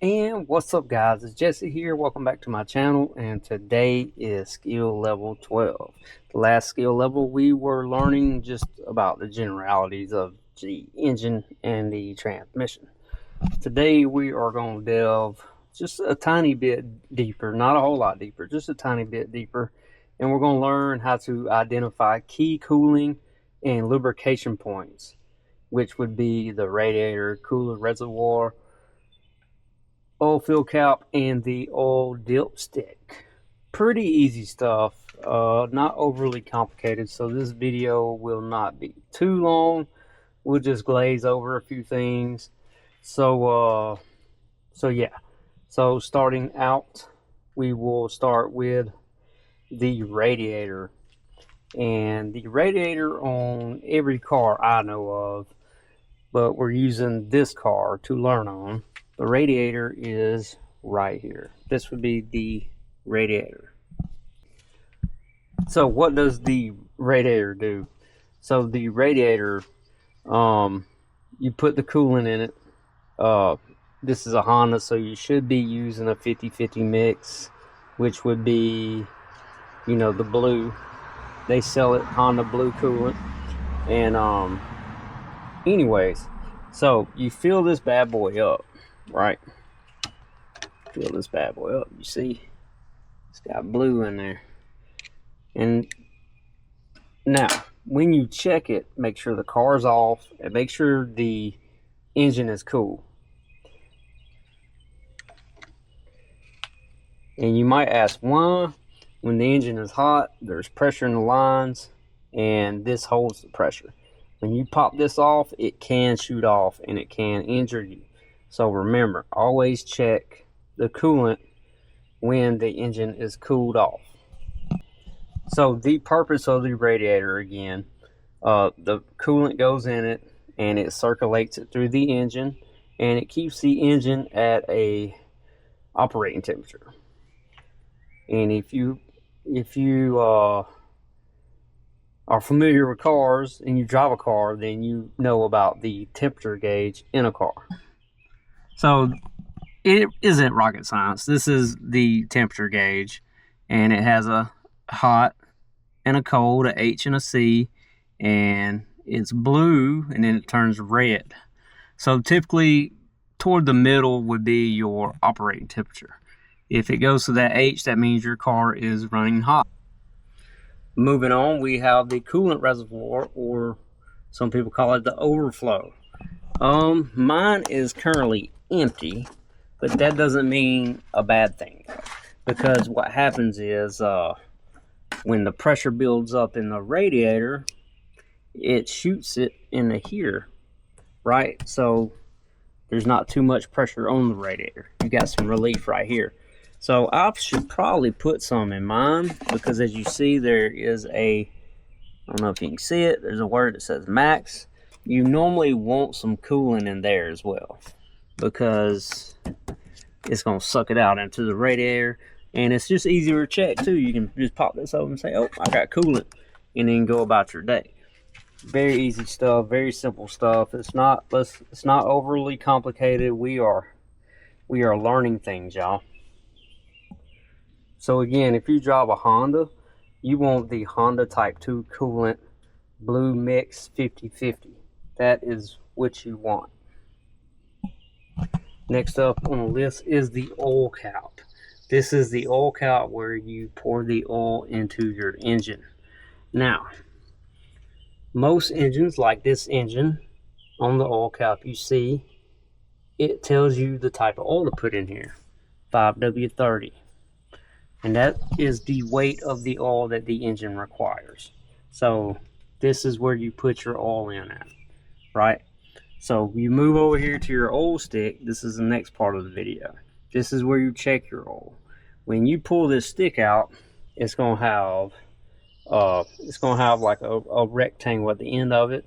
And what's up, guys? It's Jesse here. Welcome back to my channel, and today is skill level 12. The last skill level we were learning just about the generalities of the engine and the transmission. Today we are going to delve just a tiny bit deeper, not a whole lot deeper, just a tiny bit deeper, and we're going to learn how to identify key cooling and lubrication points, which would be the radiator, coolant reservoir, oil fill cap, and the oil dipstick. Pretty easy stuff, not overly complicated, so this video will not be too long. We'll just glaze over a few things. So yeah. So starting out, we will start with the radiator. And the radiator on every car I know of, but we're using this car to learn on. The radiator is right here. This would be the radiator. So what does the radiator do? So the radiator, you put the coolant in it. This is a Honda, so you should be using a 50-50 mix, which would be, you know, the blue. They sell it Honda blue coolant. And anyways, so you fill this bad boy up, right? Fill this bad boy up. You see, it's got blue in there. And now, when you check it, make sure the car's off and make sure the engine is cool. And you might ask why. When the engine is hot, there's pressure in the lines, and this holds the pressure. When you pop this off, it can shoot off and it can injure you. So remember, always check the coolant when the engine is cooled off. So the purpose of the radiator, again, the coolant goes in it and it circulates it through the engine, and it keeps the engine at a operating temperature. And if you are familiar with cars and you drive a car, then you know about the temperature gauge in a car. So it isn't rocket science. This is the temperature gauge, and it has a hot and a cold, a H and a C, and it's blue and then it turns red. So typically toward the middle would be your operating temperature. If it goes to that H, that means your car is running hot. Moving on, we have the coolant reservoir, or some people call it the overflow. Mine is currently empty, but that doesn't mean a bad thing, because what happens is when the pressure builds up in the radiator, it shoots it into here, right? So there's not too much pressure on the radiator. You got some relief right here. So I should probably put some in mine, because as you see, there is I don't know if you can see it, there's a word that says max. You normally want some coolant in there as well, because it's going to suck it out into the radiator, and it's just easier to check too. You can just pop this open and say, oh, I got coolant, and then go about your day. Very easy stuff, very simple stuff. It's not overly complicated. We are learning things, y'all. So again, if you drive a Honda, you want the Honda Type 2 coolant blue mix 50-50. That is what you want. Next up on the list is the oil cap. This is the oil cap where you pour the oil into your engine. Now, most engines, like this engine, on the oil cap you see, it tells you the type of oil to put in here, 5W30. And that is the weight of the oil that the engine requires. So this is where you put your oil in at, right? So you move over here to your oil stick. This is the next part of the video. This is where you check your oil. When you pull this stick out, it's gonna have like a rectangle at the end of it,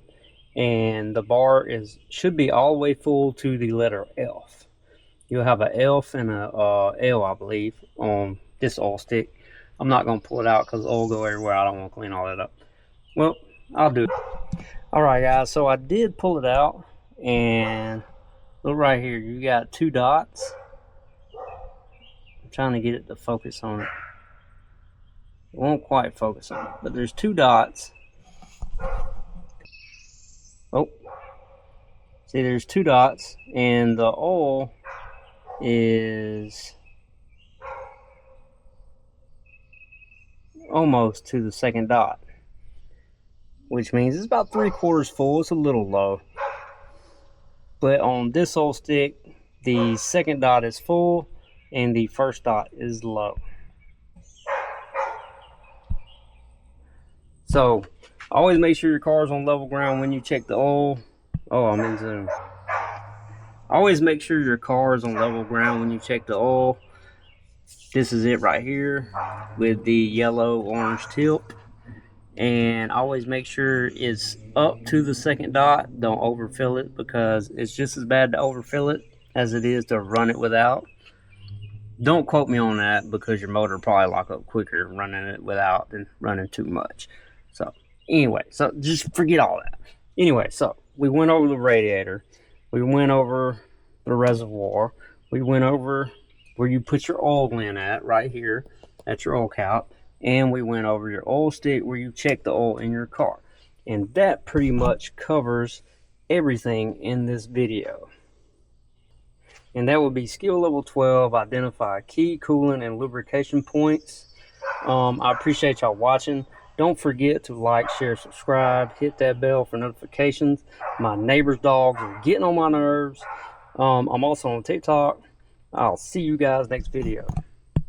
and the bar should be all the way full to the letter F. You'll have a F and a L, I believe, on this oil stick. I'm not going to pull it out because oil go everywhere. I don't want to clean all that up. Well, I'll do it. All right, guys, so I did pull it out, and look right here. You got two dots. I'm trying to get it to focus on it. It won't quite focus on it, but there's 2 dots. Oh, see, there's 2 dots, and the oil is almost to the second dot, which means it's about 3/4 full. It's a little low, but on this oil stick, the second dot is full and the first dot is low. So always make sure your car is on level ground when you check the oil. Oh, I'm in zoom. Always make sure your car is on level ground when you check the oil. This is it right here with the yellow orange tip. And always make sure it's up to the second dot. Don't overfill it, because it's just as bad to overfill it as it is to run it without. Don't quote me on that, because your motor will probably lock up quicker running it without than running too much. So anyway, so just forget all that. Anyway, so we went over the radiator, we went over the reservoir, we went over where you put your oil in at, right here at your oil cap, and we went over your oil stick where you check the oil in your car. And that pretty much covers everything in this video. And that would be skill level 12, identify key coolant and lubrication points. I appreciate y'all watching. Don't forget to like, share, subscribe, hit that bell for notifications. My neighbor's dogs are getting on my nerves. I'm also on TikTok. I'll see you guys next video.